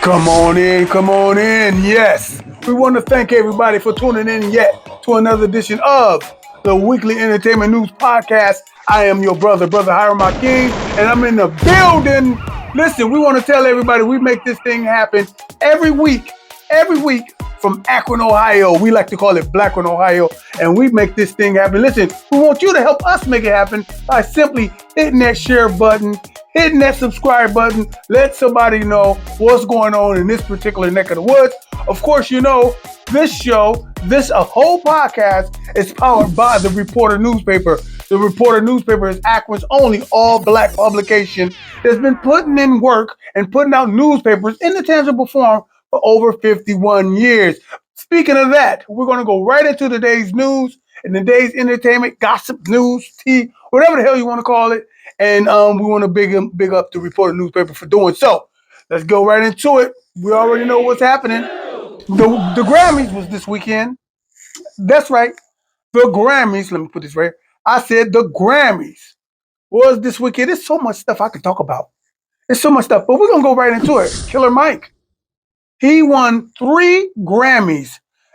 Come on in. Yes, we want to thank everybody for tuning in yet to another edition of the Weekly Entertainment News Podcast. I am your brother Hiram King, and I'm in the building. Listen, we want to tell everybody we make this thing happen every week from Akron, Ohio. We like to call it Blackron, Ohio, and we make this thing happen. Listen, we want you to help us make it happen by simply hitting that share button, hitting that subscribe button, let somebody know what's going on in this particular neck of the woods. Of course, you know, this whole podcast is powered by the Reporter newspaper. The Reporter newspaper is Akron's only all-black publication that's been putting in work and putting out newspapers in the tangible form for over 51 years. Speaking of that, we're going to go right into today's news and today's entertainment, gossip, news, tea, whatever the hell you want to call it. And we want to big up the Reporter newspaper for doing so. Let's go right into it. We already know what's happening. The Grammys was this weekend. That's right. The Grammys, let me put this right here. I said the Grammys was this weekend. There's so much stuff I could talk about. There's so much stuff, but we're going to go right into it. Killer Mike. He won 3 Grammys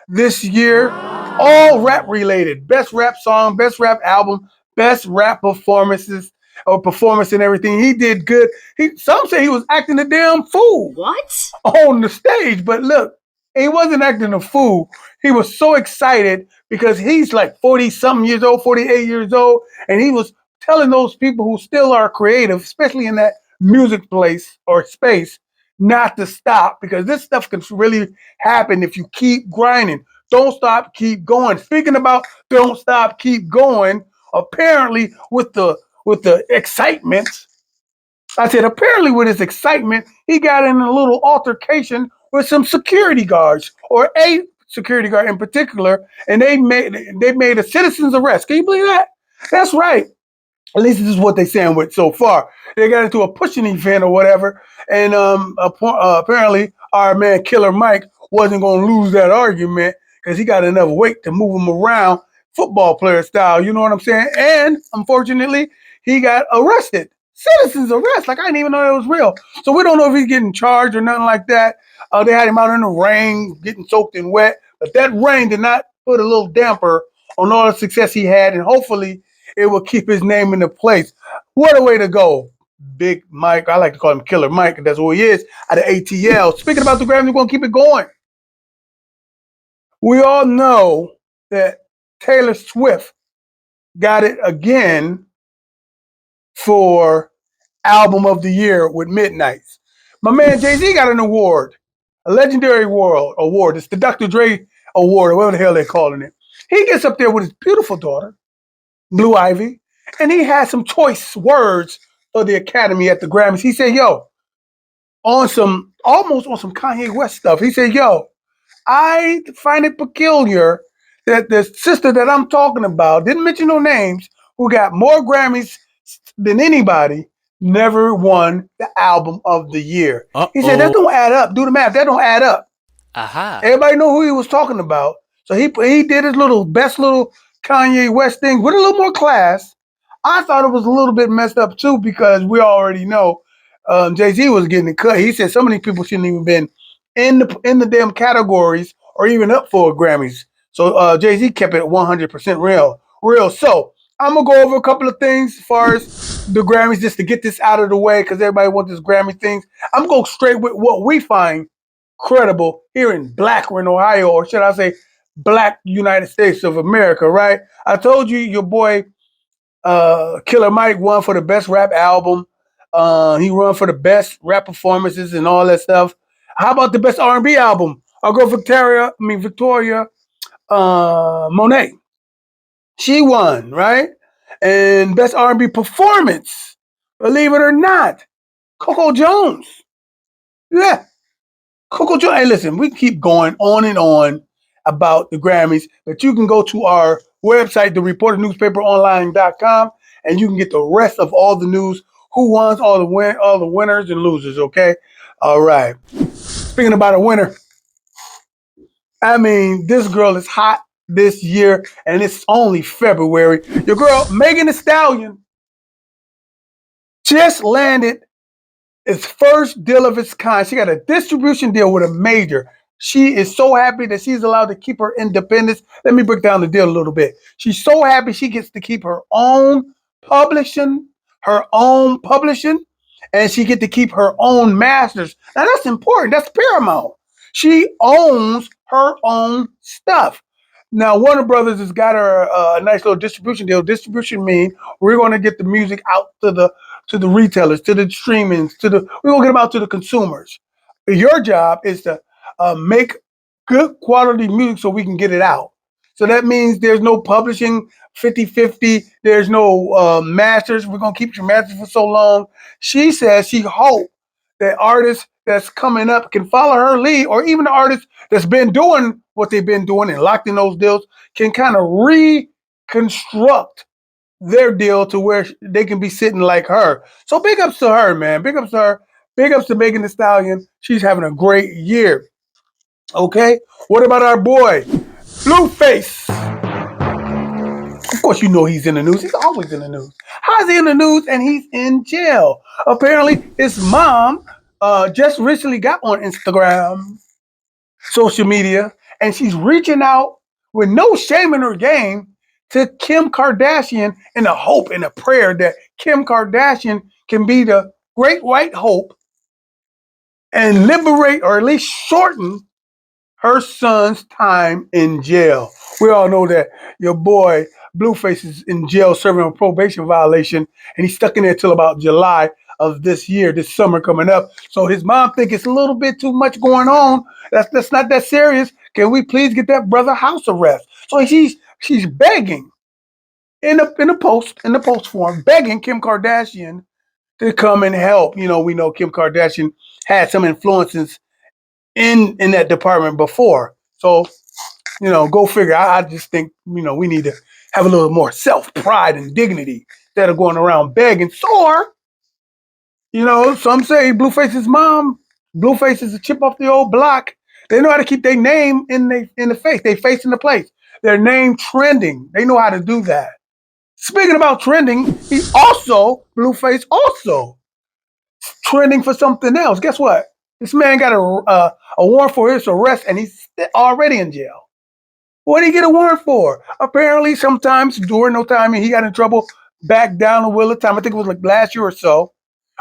this year, all rap related. Best rap song, best rap album, best rap performance and everything. He did good. Some say he was acting a damn fool. What? On the stage, but look, he wasn't acting a fool. He was so excited because he's like 40-something years old, 48 years old, and he was telling those people who still are creative, especially in that music place or space, not to stop, because this stuff can really happen if you keep grinding. Don't stop, keep going. Speaking about don't stop, keep going, apparently with the excitement, I said apparently with his excitement, he got in a little altercation with some security guards, or a security guard in particular, and they made a citizen's arrest. Can you believe that? That's right. At least this is what they're saying with so far. They got into a pushing event or whatever, and apparently our man Killer Mike wasn't going to lose that argument because he got enough weight to move him around, football player style. You know what I'm saying? And unfortunately, he got arrested. Citizen's arrest. Like, I didn't even know that was real. So we don't know if he's getting charged or nothing like that. They had him out in the rain, getting soaked and wet. But that rain did not put a little damper on all the success he had, and hopefully it will keep his name in the place. What a way to go. Big Mike. I like to call him Killer Mike. That's who he is, out of ATL. Speaking about the Grammy, we're going to keep it going. We all know that Taylor Swift got it again for Album of the Year with Midnights. My man Jay-Z got an award, a legendary award. It's the Dr. Dre Award, or whatever the hell they're calling it. He gets up there with his beautiful daughter, Blue Ivy, and he had some choice words for the Academy at the Grammys. He said, almost on some Kanye West stuff. He said, I find it peculiar that the sister that I'm talking about, didn't mention no names, who got more Grammys than anybody, never won the Album of the Year. He said, that don't add up. Do the math. That don't add up. Everybody know who he was talking about. So he did his best little Kanye West thing with a little more class. I thought it was a little bit messed up too, because we already know Jay-Z was getting cut. He said so many people shouldn't even been in the damn categories or even up for Grammys. So Jay-Z kept it 100% real. So I'm gonna go over a couple of things as far as the Grammys, just to get this out of the way, because everybody wants this Grammy things. I'm going straight with what we find credible here in Blackron, Ohio, or should I say Black United States of America, right? I told you your boy Killer Mike won for the best rap album. He won for the best rap performances and all that stuff. How about the best R&B album? I'll go Victoria Monet. She won, right? And best R&B performance, believe it or not, Coco Jones. Yeah, Coco Jones. Hey, listen, we can keep going on and on about the Grammys, but you can go to our website, thereporternewspaperonline.com, and you can get the rest of all the news, who won, all the winners and losers, okay? All right. Speaking about a winner, I mean, this girl is hot this year, and it's only February. Your girl, Megan Thee Stallion, just landed It's first deal of its kind. She got a distribution deal with a major. She is so happy that she's allowed to keep her independence. Let me break down the deal a little bit. She's so happy she gets to keep publishing, her own publishing, and she get to keep her own masters. Now that's important. That's paramount. She owns her own stuff. Now Warner Brothers has got her a nice little distribution deal. Distribution means we're going to get the music out to the retailers, to the streamings, we're gonna get them out to the consumers. Your job is to make good quality music so we can get it out. So that means there's no publishing 50-50. There's no masters. We're gonna keep your masters for so long. She says she hopes that artists that's coming up can follow her lead, or even the artists that's been doing what they've been doing and locked in those deals can kind of reconstruct their deal to where they can be sitting like her. So big ups to her, man. Big ups to her. Big ups to Megan Thee Stallion. She's having a great year. Okay? What about our boy, Blueface? Of course, you know he's in the news. He's always in the news. How's he in the news and he's in jail? Apparently, his mom just recently got on Instagram, social media, and she's reaching out with no shame in her game to Kim Kardashian in a hope and a prayer that Kim Kardashian can be the great white hope and liberate or at least shorten her son's time in jail. We all know that your boy Blueface is in jail serving a probation violation, and he's stuck in there till about July of this year, this summer coming up. So his mom think it's a little bit too much going on. That's not that serious. Can we please get that brother house arrest? So she's begging in the post form, begging Kim Kardashian to come and help. You know, we know Kim Kardashian had some influences in that department before. So, you know, go figure. I just think, you know, we need to have a little more self-pride and dignity instead of going around begging. So, you know, some say Blueface's mom, Blueface is a chip off the old block. They know how to keep their name in the face. They face in the place. Their name trending. They know how to do that. Speaking about trending, Blueface also trending for something else. Guess what? This man got a warrant for his arrest, and he's already in jail. What did he get a warrant for? Apparently, sometimes during no time, he got in trouble back down the wheel of time. I think it was like last year or so.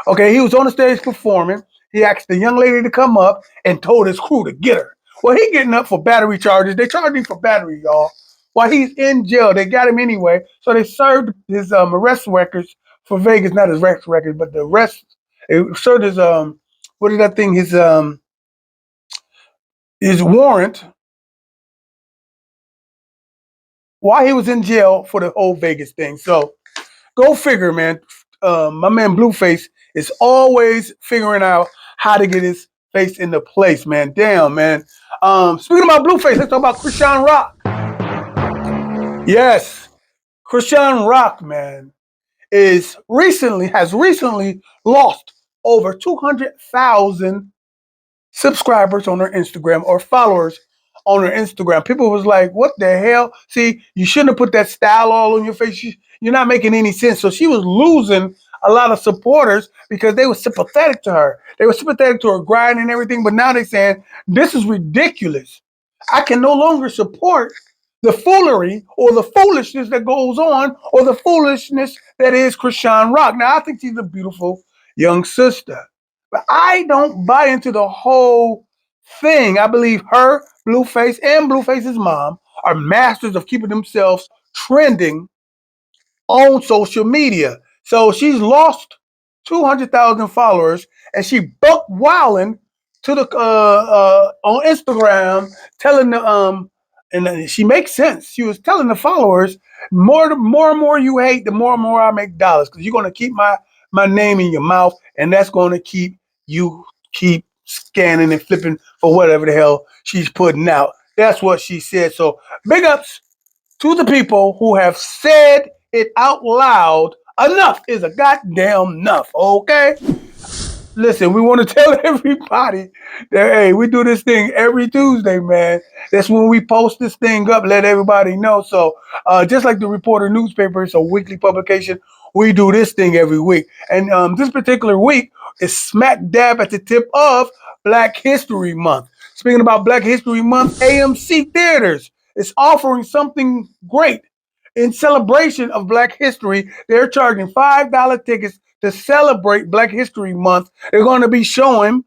Okay, he was on the stage performing. He asked the young lady to come up and told his crew to get her. Well, he getting up for battery charges. They charged him for battery, y'all. While he's in jail, they got him anyway. So they served his arrest records for Vegas, not his arrest records, but the arrest. They served his what is that thing? His warrant while he was in jail for the whole Vegas thing. So go figure, man. My man Blueface is always figuring out how to get his face into place, man. Damn, man. Speaking about Blueface, let's talk about Chrisean Rock. Yes, Chrisean Rock, man, has recently lost over 200,000 subscribers on her Instagram or followers on her Instagram. People was like, what the hell? See, you shouldn't have put that style all on your face. You're not making any sense. So she was losing a lot of supporters because they were sympathetic to her. They were sympathetic to her grind and everything. But now they're saying, this is ridiculous. I can no longer support the foolery or the foolishness that goes on or the foolishness that is Chrisean Rock. Now, I think she's a beautiful young sister. But I don't buy into the whole thing. I believe her, Blueface, and Blueface's mom are masters of keeping themselves trending on social media. So she's lost 200,000 followers, and she buck wilding to the on Instagram, telling the and she makes sense. She was telling the followers, more and more you hate, the more and more I make dollars because you're gonna keep my name in your mouth, and that's gonna keep scanning and flipping for whatever the hell she's putting out. That's what she said. So big ups to the people who have said it out loud. Enough is a goddamn enough, okay? Listen, we want to tell everybody that, hey, we do this thing every Tuesday, man. That's when we post this thing up, let everybody know. So just like the Reporter newspaper, it's a weekly publication. We do this thing every week. And this particular week, It's smack dab at the tip of Black History Month. Speaking about Black History Month, AMC Theaters is offering something great. In celebration of Black History, they're charging $5 tickets to celebrate Black History Month. They're going to be showing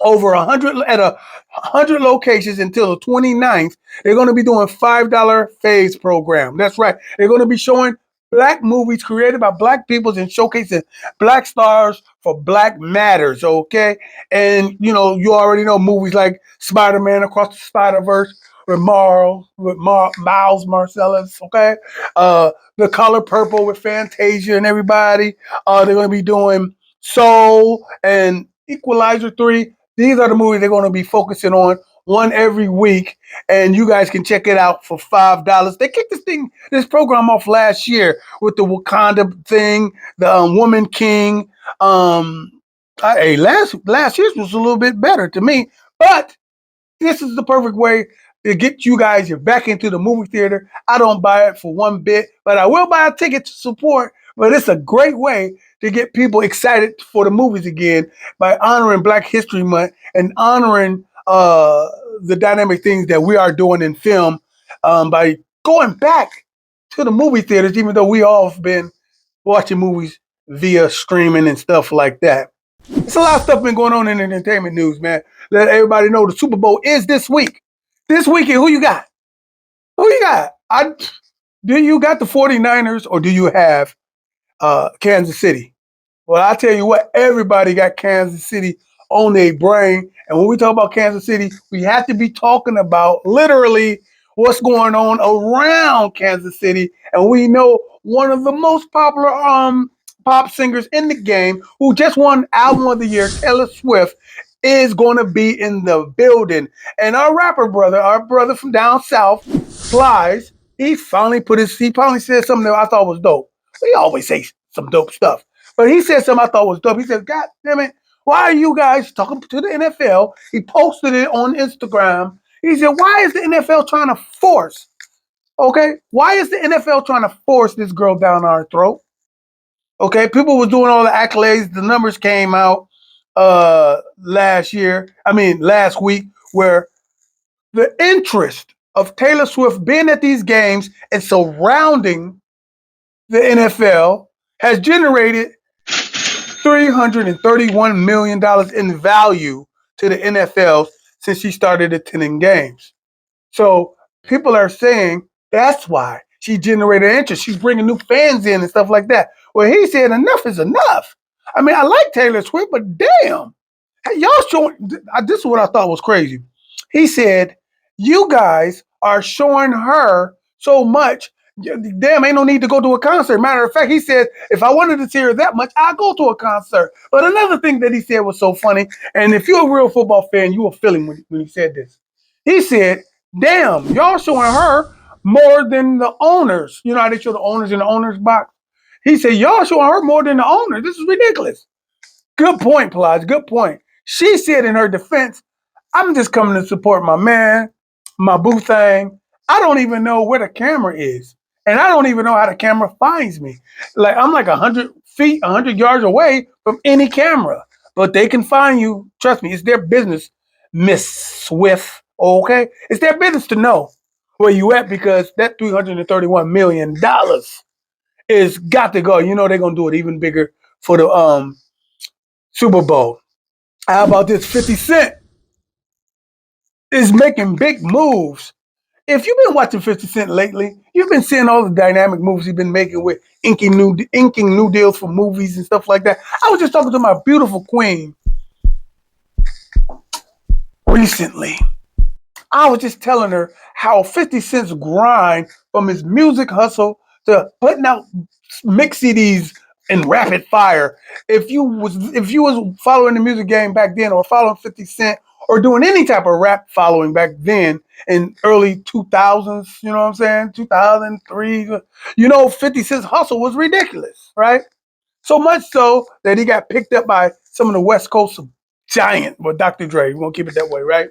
over 100 at 100 locations until the 29th. They're going to be doing $5 phase program. That's right. They're going to be showing Black movies created by Black peoples and showcasing Black stars for Black matters. Okay, and you already know movies like Spider-Man Across the Spider-Verse Miles Marcellus. Okay, The Color Purple with Fantasia and everybody. They're going to be doing Soul and Equalizer 3. These are the movies they're going to be focusing on, one every week, and you guys can check it out for $5. They kicked this program off last year with the Wakanda thing, the Woman King. Last year's was a little bit better to me, but this is the perfect way to get you guys back into the movie theater. I don't buy it for one bit, but I will buy a ticket to support. But it's a great way to get people excited for the movies again by honoring Black History Month and honoring the dynamic things that we are doing in film by going back to the movie theaters, even though we all have been watching movies via streaming and stuff like that. There's a lot of stuff been going on in entertainment news, man. Let everybody know the Super Bowl is this week. This weekend, who you got? Who you got? Do you got the 49ers or do you have Kansas City? Well, I tell you what, everybody got Kansas City on their brain. And when we talk about Kansas City, we have to be talking about literally what's going on around Kansas City. And we know one of the most popular pop singers in the game who just won Album of the Year, Taylor Swift, is going to be in the building. And our brother from down south, Flies, he finally said something that I thought was dope. He always says some dope stuff. But he said something I thought was dope. He said, God damn it, why are you guys talking to the NFL? He posted it on Instagram. He said, why is the NFL trying to force, okay? Why is the NFL trying to force this girl down our throat? Okay, people were doing all the accolades. The numbers came out last week, where the interest of Taylor Swift being at these games and surrounding the NFL has generated $331 million in value to the NFL since she started attending games. So people are saying that's why she generated interest. She's bringing new fans in and stuff like that. Well, he said enough is enough. I mean, I like Taylor Swift, but damn, y'all showing. This is what I thought was crazy. He said, you guys are showing her so much. Damn, ain't no need to go to a concert. Matter of fact, he said, if I wanted to see her that much, I'd go to a concert. But another thing that he said was so funny, and if you're a real football fan, you will feel him when he said this. He said, damn, y'all showing her more than the owners. You know how they show the owners in the owners box? He said, y'all showing her more than the owners. This is ridiculous. Good point, Plodge. Good point. She said in her defense, I'm just coming to support my man, my boo thing. I don't even know where the camera is. And I don't even know how the camera finds me. Like I'm like 100 feet, 100 yards away from any camera. But they can find you. Trust me, it's their business, Miss Swift. Okay? It's their business to know where you at because that $331 million is got to go. You know they're gonna do it even bigger for the Super Bowl. How about this? 50 Cent is making big moves. If you've been watching 50 Cent lately, you've been seeing all the dynamic moves he's been making with inking new deals for movies and stuff like that. I was just talking to my beautiful queen recently. I was just telling her how 50 Cent's grind from his music hustle to putting out mix CDs in rapid fire. If you was following the music game back then or following 50 Cent or doing any type of rap following back then in early 2000s, you know what I'm saying? 2003, 50 Cent's hustle was ridiculous, right? So much so that he got picked up by some of the West Coast giant, well, Dr. Dre. We're going to keep it that way, right?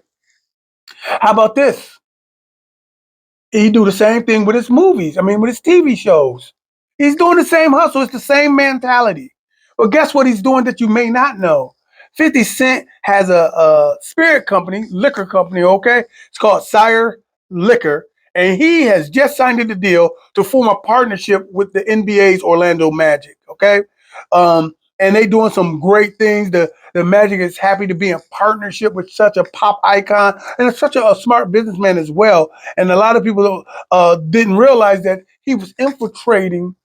How about this? He do the same thing with his movies. With his TV shows. He's doing the same hustle. It's the same mentality. Well, guess what he's doing that you may not know? 50 Cent has a spirit company, liquor company, okay? It's called Sire Liquor. And he has just signed the deal to form a partnership with the NBA's Orlando Magic, okay? And they doing some great things. The Magic is happy to be in partnership with such a pop icon and such a smart businessman as well. And a lot of people didn't realize that he was infiltrating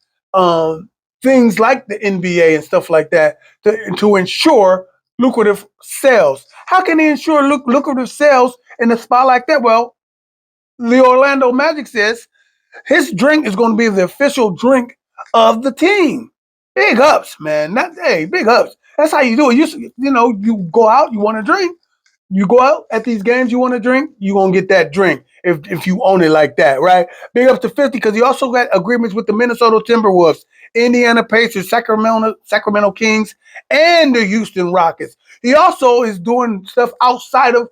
things like the NBA and stuff like that to ensure lucrative sales. How can they ensure lucrative sales in a spot like that? Well, the Orlando Magic says his drink is going to be the official drink of the team. Big ups, man. Big ups. That's how you do it. You go out, you want to drink. You go out at these games, you want to drink, you're going to get that drink if you own it like that, right? Big up to 50 because he also got agreements with the Minnesota Timberwolves, Indiana Pacers, Sacramento Kings, and the Houston Rockets. He also is doing stuff outside of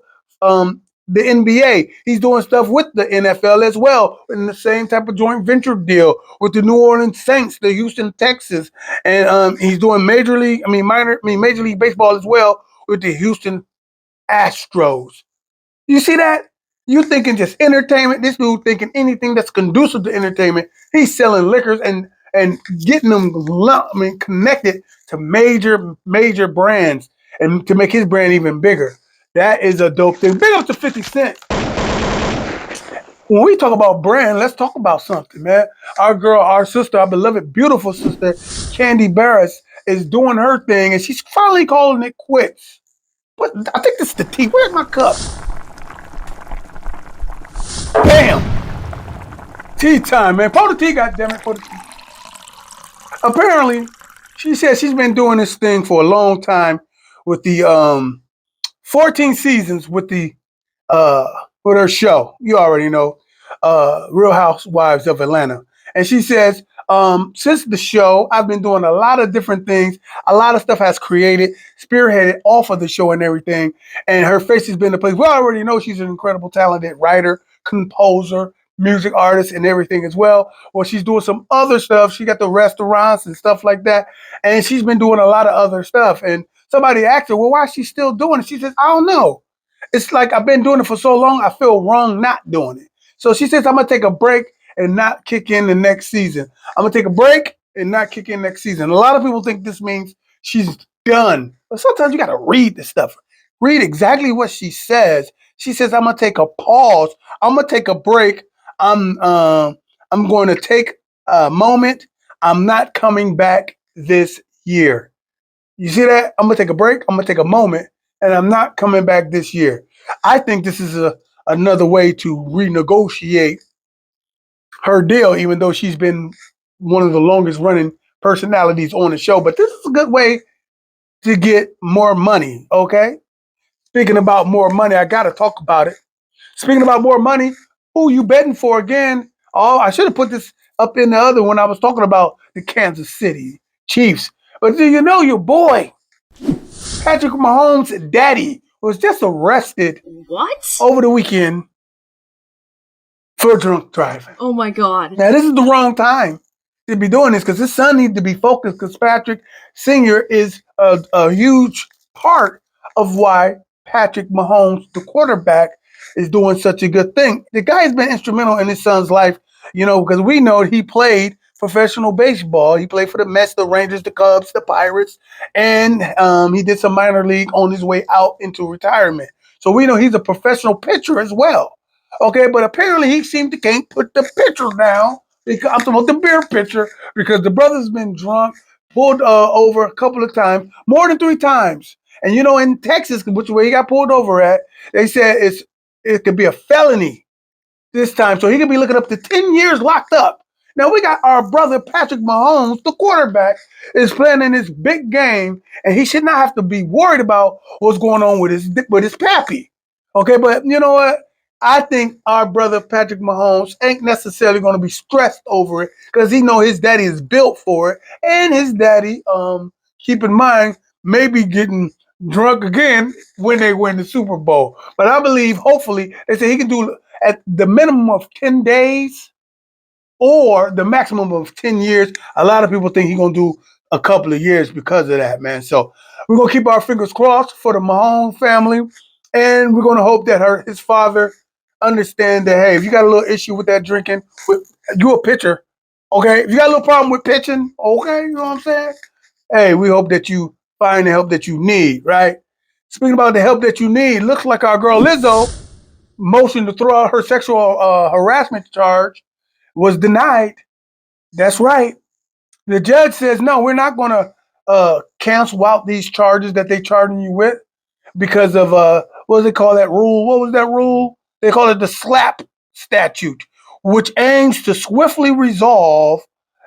the NBA. He's doing stuff with the NFL as well in the same type of joint venture deal with the New Orleans Saints, the Houston Texans, and he's doing Major League Baseball as well with the Houston Astros. You see that? You thinking just entertainment. This dude thinking anything that's conducive to entertainment. He's selling liquors and getting them connected to major brands and to make his brand even bigger. That is a dope thing. Big up to 50 Cent. When we talk about brand, let's talk about something, man. Our sister, our beloved, beautiful sister, Candy Burruss, is doing her thing, and she's finally calling it quits. What? I think this is the tea. Where's my cup? Bam! Tea time, man. Pour the tea, goddammit. Pour the tea. Apparently, she said she's been doing this thing for a long time with the 14 seasons with her show. You already know, Real Housewives of Atlanta. And she says, since the show, I've been doing a lot of different things. A lot of stuff has created, spearheaded off of the show and everything. And her face has been the place. We already know she's an incredible, talented writer, composer, music artist, and everything as well. Well, she's doing some other stuff. She got the restaurants and stuff like that. And she's been doing a lot of other stuff. And somebody asked her, well, why is she still doing it? She says, I don't know. It's like I've been doing it for so long, I feel wrong not doing it. So she says, I'm going to take a break and not kick in the next season. I'm going to take a break and not kick in next season. A lot of people think this means she's done. But sometimes you got to read the stuff. Read exactly what she says. She says, I'm going to take a pause. I'm going to take a break. I'm going to take a moment. I'm not coming back this year. You see that? I'm going to take a break. I'm going to take a moment. And I'm not coming back this year. I think this is another way to renegotiate her deal, even though she's been one of the longest running personalities on the show. But this is a good way to get more money, okay? Speaking about more money, I got to talk about it. Speaking about more money, who you betting for again? Oh, I should have put this up in the other one. I was talking about the Kansas City Chiefs. But do you know your boy, Patrick Mahomes' daddy, was just arrested over the weekend for drunk driving. Oh my God. Now, this is the wrong time to be doing this because his son needs to be focused because Patrick Sr. is a huge part of why Patrick Mahomes, the quarterback, is doing such a good thing. The guy has been instrumental in his son's life, because we know he played professional baseball. He played for the Mets, the Rangers, the Cubs, the Pirates, and he did some minor league on his way out into retirement. So we know he's a professional pitcher as well. Okay, but apparently he seemed to can't put the pitcher down. Because I'm talking about the beer pitcher because the brother's been drunk, pulled over a couple of times, more than 3 times. And in Texas, which where he got pulled over at, they said it could be a felony this time. So he could be looking up to 10 years locked up. Now we got our brother Patrick Mahomes, the quarterback, is playing in this big game, and he should not have to be worried about what's going on with his pappy. Okay, but you know what? I think our brother Patrick Mahomes ain't necessarily going to be stressed over it because he know his daddy is built for it, and his daddy, keep in mind, may be getting drunk again when they win the Super Bowl. But I believe, hopefully, they say he can do at the minimum of 10 days or the maximum of 10 years. A lot of people think he's going to do a couple of years because of that, man. So we're gonna keep our fingers crossed for the Mahomes family, and we're gonna hope that his father understand that, hey, if you got a little issue with that drinking, you a pitcher, okay? If you got a little problem with pitching, okay, you know what I'm saying? Hey, we hope that you find the help that you need, right? Speaking about the help that you need, looks like our girl Lizzo motion to throw out her sexual harassment charge was denied. That's right. The judge says, no, we're not going to cancel out these charges that they charging you with because of, what do they call that rule? What was that rule? They call it the SLAPP statute, which aims to swiftly resolve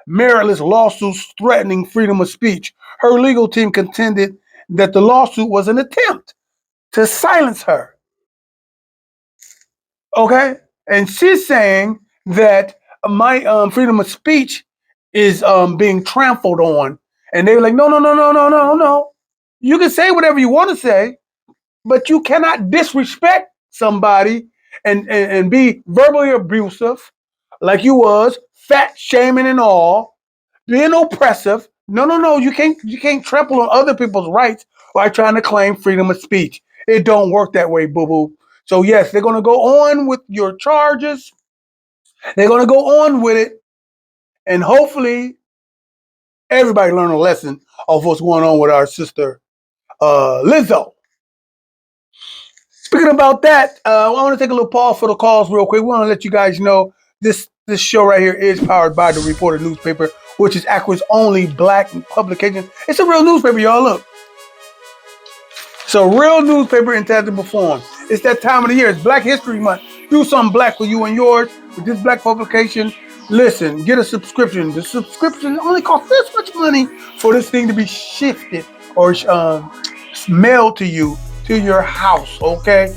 meritless lawsuits threatening freedom of speech. Her legal team contended that the lawsuit was an attempt to silence her. Okay? And she's saying that my freedom of speech is being trampled on. And they were like, no, no, no, no, no, no, no. You can say whatever you want to say, but you cannot disrespect somebody and be verbally abusive like you was, fat shaming and all, being oppressive. No, no, no. You can't trample on other people's rights by trying to claim freedom of speech. It don't work that way, boo-boo. So yes, they're gonna go on with your charges. They're gonna go on with it, and hopefully everybody learn a lesson of what's going on with our sister Lizzo. Speaking about that, I want to take a little pause for the calls real quick. We want to let you guys know this show right here is powered by the Reporter newspaper, which is Akron's only black publication. It's a real newspaper, y'all. Look. It's a real newspaper in tangible form. It's that time of the year. It's Black History Month. Do something black for you and yours with this black publication. Listen, get a subscription. The subscription only costs this much money for this thing to be shifted or mailed to you, to your house, okay?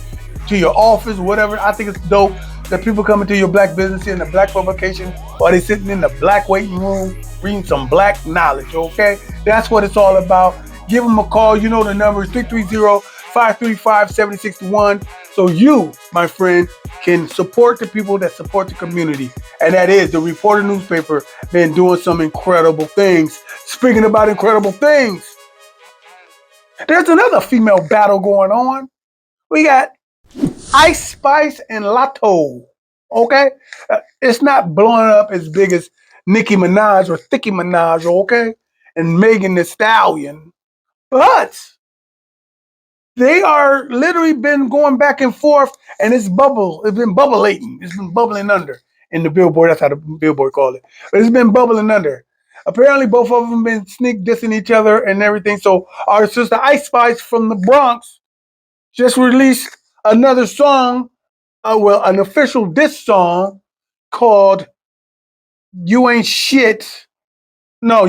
To your office, whatever. I think it's dope that people come into your black business in the black publication while they're sitting in the black waiting room reading some black knowledge, okay? That's what it's all about. Give them a call. You know the number is 330-535-7661. So you, my friend, can support the people that support the community. And that is the Reporter newspaper been doing some incredible things. Speaking about incredible things, there's another female battle going on. We got Ice Spice and Latto. Okay? It's not blowing up as big as Nicki Minaj or Thickie Minaj, okay? And Megan Thee Stallion. But they are literally been going back and forth, and it's been bubbling. It's been bubbling under in the Billboard. That's how the Billboard called it. But it's been bubbling under. Apparently, both of them been sneak dissing each other and everything. So our sister Ice Spice from the Bronx just released another song, an official diss song called "You Ain't Shit." No,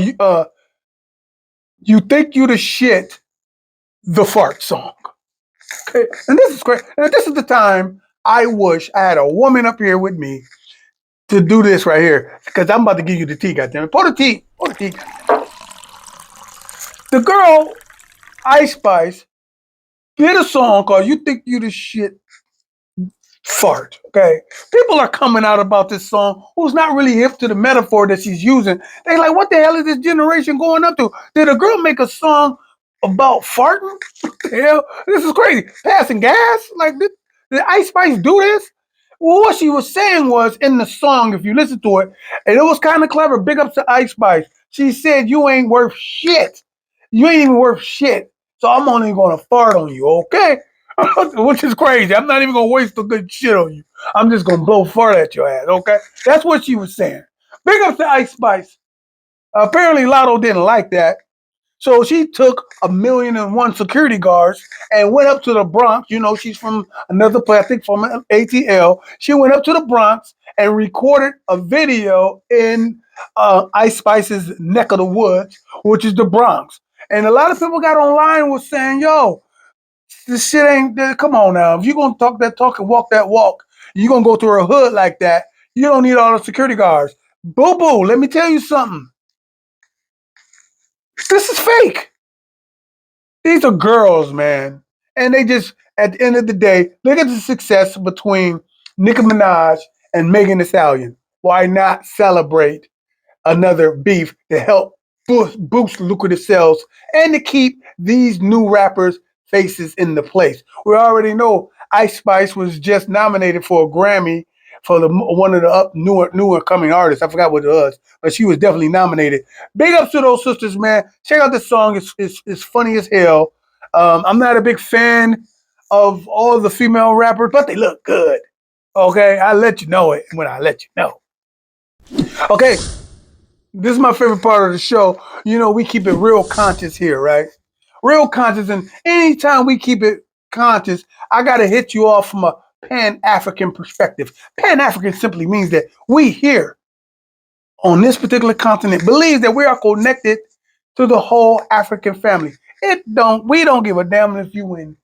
you think you the shit. The fart song. Okay, and this is great. And this is the time I wish I had a woman up here with me to do this right here, because I'm about to give you the tea, goddammit. Pour the tea. Pour the tea. The girl, Ice Spice, did a song called "You Think You the Shit Fart." Okay, people are coming out about this song who's not really hip to the metaphor that she's using. They're like, "What the hell is this generation going up to? Did a girl make a song about farting? Hell, this is crazy. Passing gas? Like, did Ice Spice do this?" Well, what she was saying was in the song, if you listen to it, and it was kind of clever. Big ups to Ice Spice. She said, "You ain't worth shit. You ain't even worth shit. So I'm only going to fart on you, okay?" Which is crazy. I'm not even going to waste a good shit on you. I'm just going to blow fart at your ass, okay? That's what she was saying. Big ups to Ice Spice. Apparently, Latto didn't like that. So she took 1,000,001 security guards and went up to the Bronx. You know, she's from another place, I think from ATL. She went up to the Bronx and recorded a video in Ice Spice's neck of the woods, which is the Bronx. And a lot of people got online was saying, yo, this shit ain't, come on now. If you're going to talk that talk and walk that walk, you're going to go through a hood like that, you don't need all the security guards. Boo-boo, let me tell you something. This is fake. These are girls, man. And they just, at the end of the day, look at the success between Nicki Minaj and Megan Thee Stallion. Why not celebrate another beef to help boost lucrative sales and to keep these new rappers' faces in the place. We already know Ice Spice was just nominated for a Grammy for one of the newer coming artists. I forgot what it was, but she was definitely nominated. Big ups to those sisters, man. Check out this song. It's funny as hell. I'm not a big fan of all the female rappers, but they look good. Okay, I'll let you know it when I let you know. Okay, this is my favorite part of the show. You know, we keep it real conscious here, right? Real conscious, and anytime we keep it conscious, I gotta hit you off from a Pan-African perspective. Pan-African simply means that we here on this particular continent believe that we are connected to the whole African family. We don't give a damn if you in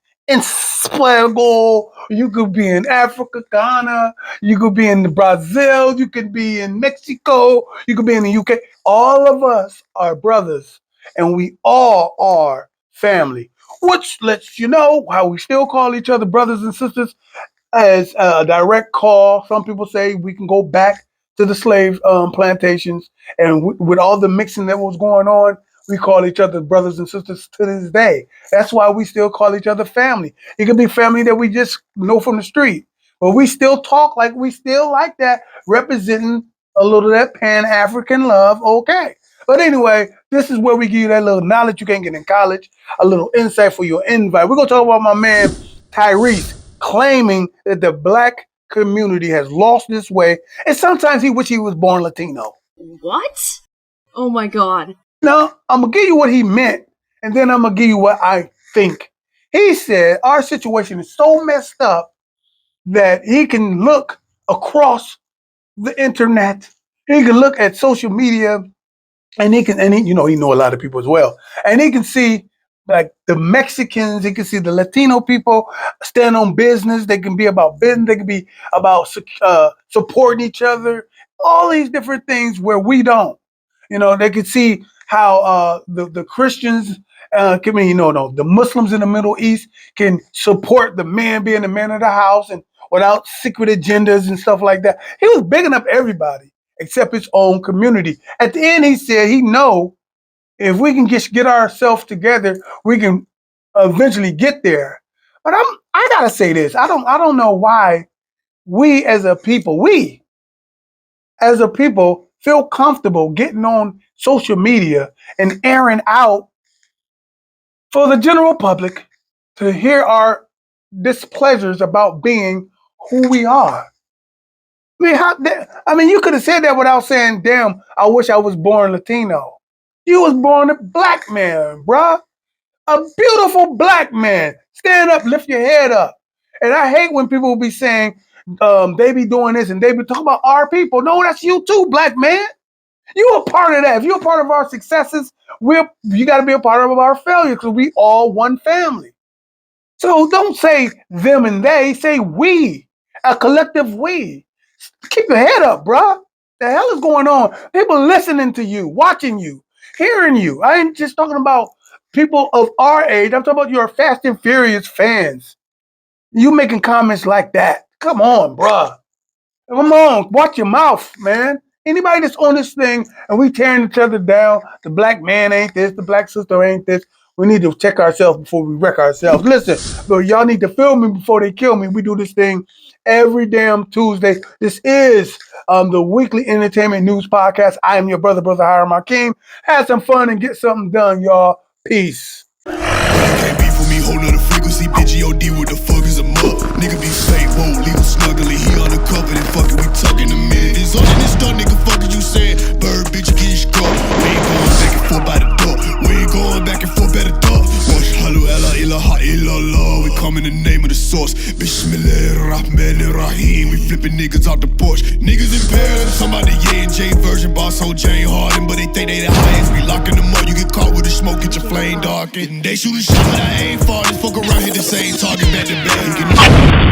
Senegal, you could be in Africa, Ghana, you could be in Brazil, you could be in Mexico, you could be in the UK. All of us are brothers, and we all are family, which lets you know how we still call each other brothers and sisters as a direct call. Some people say we can go back to the slave plantations, and with all the mixing that was going on, we call each other brothers and sisters to this day. That's why we still call each other family. It could be family that we just know from the street, but we still talk like we still like that, representing a little of that Pan-African love. Okay. But anyway, this is where we give you that little knowledge you can't get in college, a little insight for your invite. We're going to talk about my man, Tyrese, claiming that the black community has lost its way, and sometimes he wish he was born Latino. What? Oh my God. Now, I'm going to give you what he meant, and then I'm going to give you what I think. He said our situation is so messed up that he can look across the internet, he can look at social media, and he know a lot of people as well, and he can see like the Mexicans, he can see the Latino people stand on business. They can be about business. They can be about supporting each other. All these different things where we don't. You know, they can see how the Christians, the Muslims in the Middle East can support the man being the man of the house and without secret agendas and stuff like that. He was bigging up everybody except his own community. At the end, he said he know if we can get ourselves together, we can eventually get there. But I gotta say this. I don't know why we as a people feel comfortable getting on social media and airing out for the general public to hear our displeasures about being who we are. You could have said that without saying, damn, I wish I was born Latino. You was born a black man, bruh. A beautiful black man. Stand up, lift your head up. And I hate when people will be saying they be doing this and they be talking about our people. No, that's you too, black man. You a part of that. If you're a part of our successes, you got to be a part of our failures because we all one family. So don't say them and they. Say we, a collective we. Keep your head up, bruh. The hell is going on? People listening to you, watching you, hearing you. I ain't just talking about people of our age. I'm talking about your Fast and Furious fans. You making comments like that. Come on, bruh. Come on, watch your mouth, man. Anybody that's on this thing and we tearing each other down, the black man ain't this, the black sister ain't this. We need to check ourselves before we wreck ourselves. Listen, but y'all need to film me before they kill me. We do this thing every damn Tuesday. This is the weekly entertainment news podcast. I am your brother Hiram Hakeem. Have some fun and get something done, y'all. Peace. Can't beef with me, whole nother frequency. Bitch, OD, what the fuck is a mug? Nigga be fake, won't leave him snuggly. He undercover, then fucking we talking a minute. This on this stuff, nigga, fuck is you saying? Bird, bitch, get struck. We ain't going back and forth by the door. We ain't going back and forth by the door. Wash, halu, ella, ilaha, illallah. We come in the name of the source. Bismillahirrahmanirrahim. We flipping niggas out the Porsche. Niggas in Paris, somebody J&J version, boss whole Jane Harden. But they think they the highest. We locking them up. You get caught with the smoke, get your flame darkened. They shoot a shot, but I ain't far. Just fuck around, hit the same target, back to back.